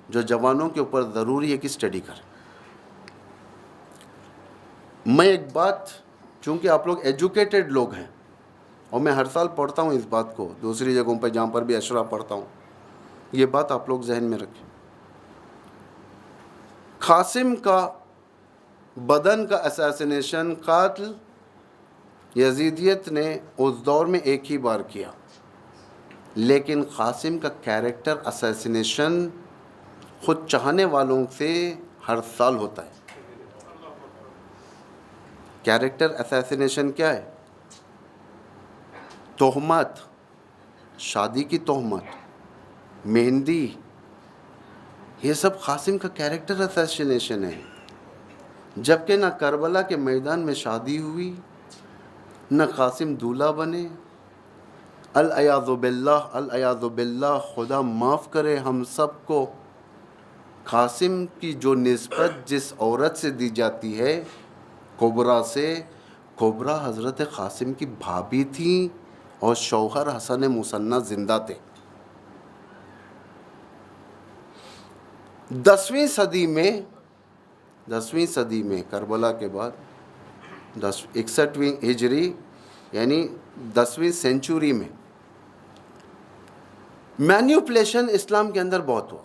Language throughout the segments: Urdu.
جو جوانوں کے اوپر ضروری ہے کہ اسٹڈی کریں. میں ایک بات، چونکہ آپ لوگ ایجوکیٹڈ لوگ ہیں اور میں ہر سال پڑھتا ہوں اس بات کو دوسری جگہوں پہ جہاں پر بھی اشرا پڑھتا ہوں، یہ بات آپ لوگ ذہن میں رکھیں. قاسم کا بدن کا اساسینیشن قاتل یزیدیت نے اس دور میں ایک ہی بار کیا، لیکن قاسم کا کیریکٹر اساسینیشن خود چاہنے والوں سے ہر سال ہوتا ہے. کیریکٹر اساسینیشن کیا ہے؟ تہمت، شادی کی تہمت، مہندی، یہ سب قاسم کا کیریکٹر اساسینیشن ہے. جبکہ نہ کربلا کے میدان میں شادی ہوئی، نہ قاسم دولہا بنے. العیاذ باللہ، العیاذ باللہ، خدا معاف کرے ہم سب کو. قاسم کی جو نسبت جس عورت سے دی جاتی ہے کبرا سے، کبرا حضرت قاسم کی بھابھی تھیں اور شوہر حسن مثنیٰ زندہ تھے. 10ویں صدی میں کربلا کے بعد 61ویں ہجری یعنی 10ویں سینچوری میں مینیپولیشن اسلام کے اندر بہت ہوا.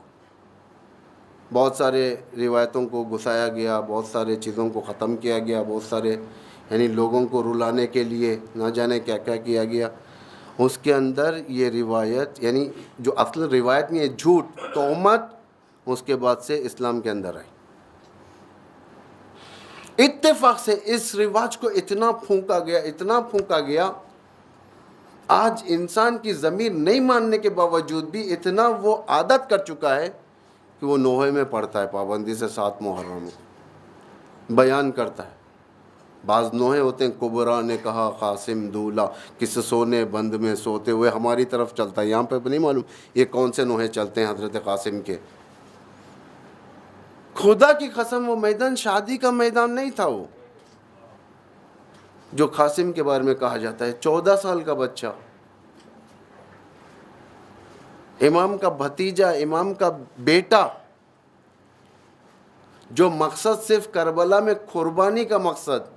بہت سارے روایتوں کو گھسایا گیا، بہت سارے چیزوں کو ختم کیا گیا، بہت سارے یعنی لوگوں کو رلانے کے لیے نہ جانے کیا کیا کیا گیا. اس کے اندر یہ روایت یعنی جو اصل روایت نہیں ہے، جھوٹ، تہمت، اس کے بعد سے اسلام کے اندر آئی. اتفاق سے اس رواج کو اتنا پھونکا گیا، آج انسان کی ضمیر نہیں ماننے کے باوجود بھی اتنا وہ عادت کر چکا ہے کہ وہ نوحے میں پڑھتا ہے پابندی سے 7 محرم کو بیان کرتا ہے. بعض نوحے ہوتے ہیں، کبرا نے کہا قاسم دولہا کس سونے بند میں سوتے ہوئے، ہماری طرف چلتا ہے. یہاں پہ نہیں معلوم یہ کون سے نوحے چلتے ہیں حضرت قاسم کے. خدا کی قسم وہ میدان شادی کا میدان نہیں تھا. وہ جو قاسم کے بارے میں کہا جاتا ہے 14 سال کا بچہ، امام کا بھتیجا، امام کا بیٹا، جو مقصد صرف کربلا میں قربانی کا مقصد،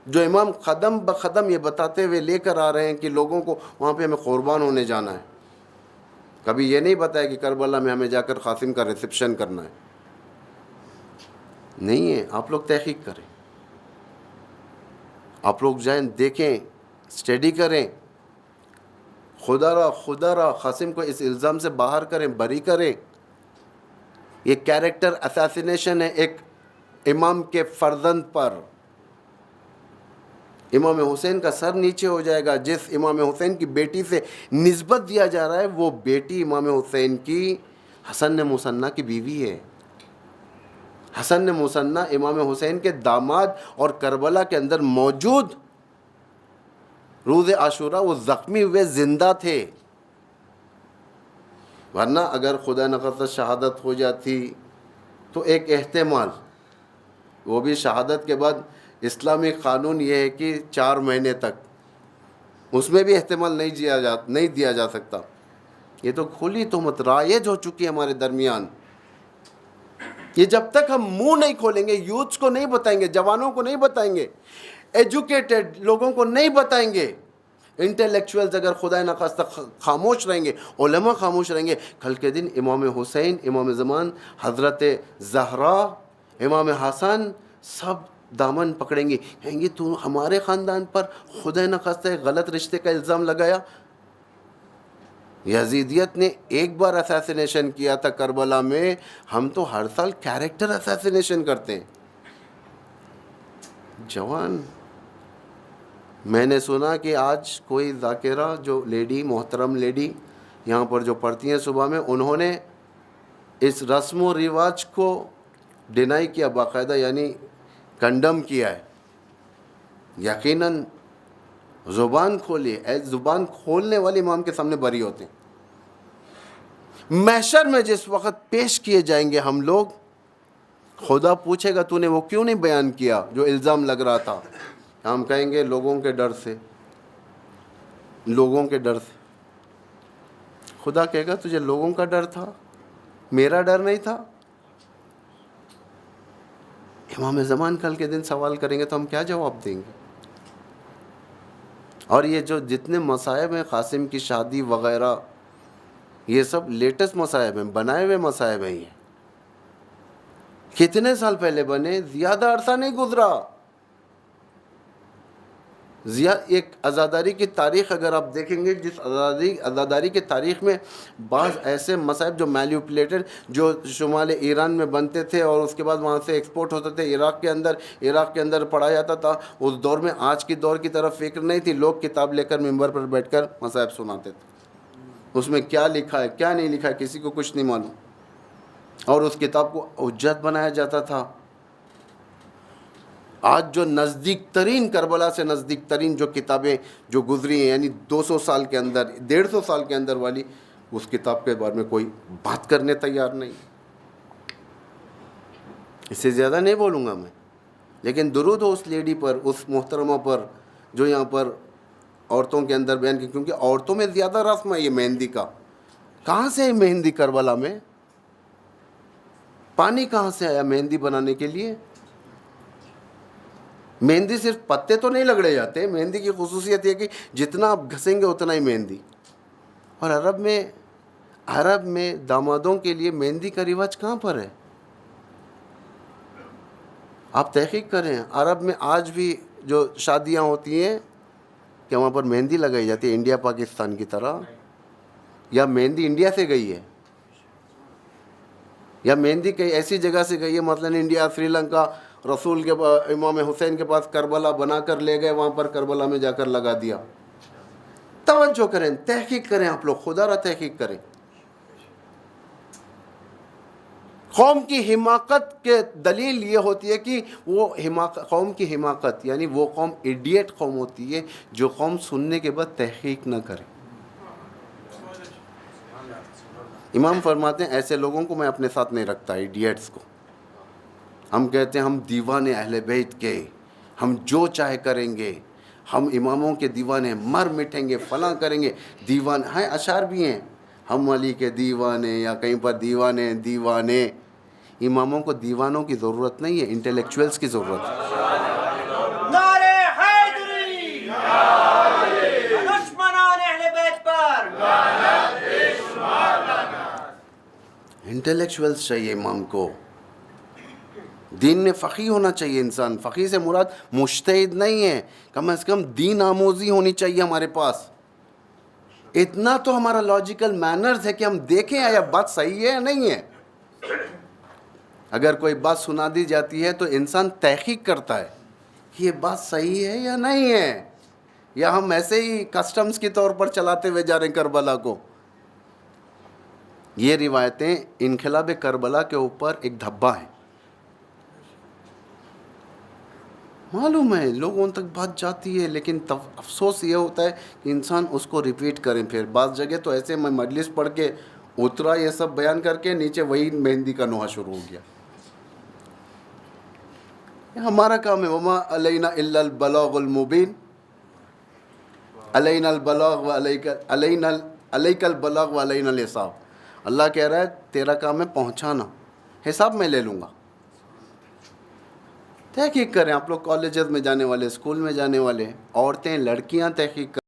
جو امام قدم بقدم یہ بتاتے ہوئے لے کر آ رہے ہیں کہ لوگوں کو وہاں پہ ہمیں قربان ہونے جانا ہے. کبھی یہ نہیں بتایا کہ کربلا میں ہمیں جا کر قاسم کا ریسپشن کرنا ہے. نہیں ہے. آپ لوگ تحقیق کریں، آپ لوگ جائیں، دیکھیں، اسٹڈی کریں. خدا را قاسم کو اس الزام سے باہر کریں، بری کریں. یہ کیریکٹر اساسینیشن ہے ایک امام کے فرزند پر. امام حسین کا سر نیچے ہو جائے گا. جس امام حسین کی بیٹی سے نسبت دیا جا رہا ہے وہ بیٹی امام حسین کی حسن مثنیٰ کی بیوی ہے. حسن مثنیٰ امام حسین کے داماد اور کربلا کے اندر موجود روز عاشورہ وہ زخمی ہوئے زندہ تھے. ورنہ اگر خدا نخواستہ شہادت ہو جاتی تو ایک احتمال، وہ بھی شہادت کے بعد اسلامی قانون یہ ہے کہ 4 مہینے تک، اس میں بھی احتمال نہیں دیا جا سکتا. یہ تو کھلی تہمت رائج ہو چکی ہے ہمارے درمیان. یہ جب تک ہم منہ نہیں کھولیں گے، یوتھس کو نہیں بتائیں گے، جوانوں کو نہیں بتائیں گے، ایجوکیٹڈ لوگوں کو نہیں بتائیں گے، انٹلیکچوئلز اگر خدا نخواستہ خاموش رہیں گے، علماء خاموش رہیں گے، کل کے دن امام حسین، امام زمان، حضرت زہرا، امام حسن سب دامن پکڑیں گے، کہیں گے تو ہمارے خاندان پر خدا نخواستہ غلط رشتے کا الزام لگایا. یزیدیت نے ایک بار اساسینیشن کیا تھا کربلا میں، ہم تو ہر سال کیریکٹر اساسینیشن کرتے ہیں. جوان، میں نے سنا کہ آج کوئی ذاکرہ جو لیڈی، محترم لیڈی یہاں پر جو پڑھتی ہیں صبح میں، انہوں نے اس رسم و رواج کو ڈینائی کیا باقاعدہ، یعنی کنڈم کیا ہے. یقیناً زبان کھولی، زبان کھولنے والے امام کے سامنے بری ہوتے ہیں. محشر میں جس وقت پیش کیے جائیں گے ہم لوگ، خدا پوچھے گا تو نے وہ کیوں نہیں بیان کیا جو الزام لگ رہا تھا. ہم کہیں گے لوگوں کے ڈر سے، لوگوں کے ڈر سے. خدا کہے گا تجھے لوگوں کا ڈر تھا، میرا ڈر نہیں تھا؟ امام زمان کل کے دن سوال کریں گے تو ہم کیا جواب دیں گے؟ اور یہ جو جتنے مصائب ہیں قاسم کی شادی وغیرہ، یہ سب لیٹسٹ مصائب ہیں، بنائے ہوئے مصائب ہیں. یہ کتنے سال پہلے بنے؟ زیادہ عرصہ نہیں گزرا. ایک عزاداری کی تاریخ اگر آپ دیکھیں گے، جس عزاداری کی تاریخ میں بعض ایسے مصائب جو مینیپولیٹڈ، جو شمال ایران میں بنتے تھے اور اس کے بعد وہاں سے ایکسپورٹ ہوتے تھے عراق کے اندر پڑھا جاتا تھا. اس دور میں آج کی دور کی طرف فکر نہیں تھی. لوگ کتاب لے کر ممبر پر بیٹھ کر مصائب سناتے تھے. اس میں کیا لکھا ہے کیا نہیں لکھا ہے کسی کو کچھ نہیں معلوم، اور اس کتاب کو حجت بنایا جاتا تھا. آج جو نزدیک ترین، کربلا سے نزدیک ترین جو کتابیں جو گزری ہیں، یعنی 200 سال کے اندر، 150 سال کے اندر والی، اس کتاب کے بارے میں کوئی بات کرنے تیار نہیں. اس سے زیادہ نہیں بولوں گا میں، لیکن درود ہو اس لیڈی پر، اس محترمہ پر جو یہاں پر عورتوں کے اندر بیان کی، کیونکہ عورتوں میں زیادہ رسم ہے یہ مہندی کا. کہاں سے ہے مہندی؟ کربلا میں پانی کہاں سے آیا مہندی بنانے کے لیے؟ مہندی صرف پتے تو نہیں لگڑے جاتے. مہندی کی خصوصیت یہ کہ جتنا آپ گھسیں گے اتنا ہی مہندی. اور عرب میں دامادوں کے لیے مہندی کا رواج کہاں پر ہے؟ آپ تحقیق کریں. عرب میں آج بھی جو شادیاں ہوتی ہیں کہ وہاں پر مہندی لگائی جاتی ہے انڈیا پاکستان کی طرح؟ یا مہندی انڈیا سے گئی ہے؟ یا مہندی کئی ایسی جگہ سے گئی ہے، مثلا انڈیا، سری لنکا، رسول کے امام حسین کے پاس کربلا بنا کر لے گئے، وہاں پر کربلا میں جا کر لگا دیا. توجہ کریں، تحقیق کریں، آپ لوگ خدا را تحقیق کریں. قوم کی حماقت کے دلیل یہ ہوتی ہے کہ وہ قوم کی حماقت، یعنی وہ قوم ایڈیٹ قوم ہوتی ہے جو قوم سننے کے بعد تحقیق نہ کرے. امام فرماتے ہیں ایسے لوگوں کو میں اپنے ساتھ نہیں رکھتا، ایڈیٹس کو. ہم کہتے ہیں ہم دیوانے اہل بیت کے، ہم جو چاہے کریں گے، ہم اماموں کے دیوانے، مر مٹیں گے، فلاں کریں گے. دیوان ہیں، اشعار بھی ہیں، ہم علی کے دیوانے، یا کہیں پر دیوانے. اماموں کو دیوانوں کی ضرورت نہیں ہے، انٹلیکچوئلس کی ضرورت ہے. نعرے حیدری، دشمنان اہل بیت پر انٹلیکچوئلس چاہیے امام کو. دین میں فقیہ ہونا چاہیے انسان. فقیہ سے مراد مجتہد نہیں ہے، کم از کم دین آموزی ہونی چاہیے ہمارے پاس. اتنا تو ہمارا لاجیکل مینرز ہے کہ ہم دیکھیں آیا بات صحیح ہے یا نہیں ہے. اگر کوئی بات سنا دی جاتی ہے تو انسان تحقیق کرتا ہے کہ یہ بات صحیح ہے یا نہیں ہے، یا ہم ایسے ہی کسٹمز کے طور پر چلاتے ہوئے جا رہے ہیں کربلا کو. یہ روایتیں انقلاب کربلا کے اوپر ایک دھبا ہے. معلوم ہے لوگوں تک بات جاتی ہے، لیکن افسوس یہ ہوتا ہے کہ انسان اس کو ریپیٹ کریں. پھر بعض جگہ تو ایسے میں مجلس پڑھ کے اترا یہ سب بیان کر کے، نیچے وہی مہندی کا نوحہ شروع ہو گیا. ہمارا کام ہے وما علینا الا البلاغ المبین، علینا البلاغ علیک البلاغ وعلینا الحساب. اللہ کہہ رہا ہے تیرا کام ہے پہنچانا، حساب میں لے لوں گا. تحقیق کریں آپ لوگ، کالجز میں جانے والے، اسکول میں جانے والے، عورتیں، لڑکیاں تحقیق کریں.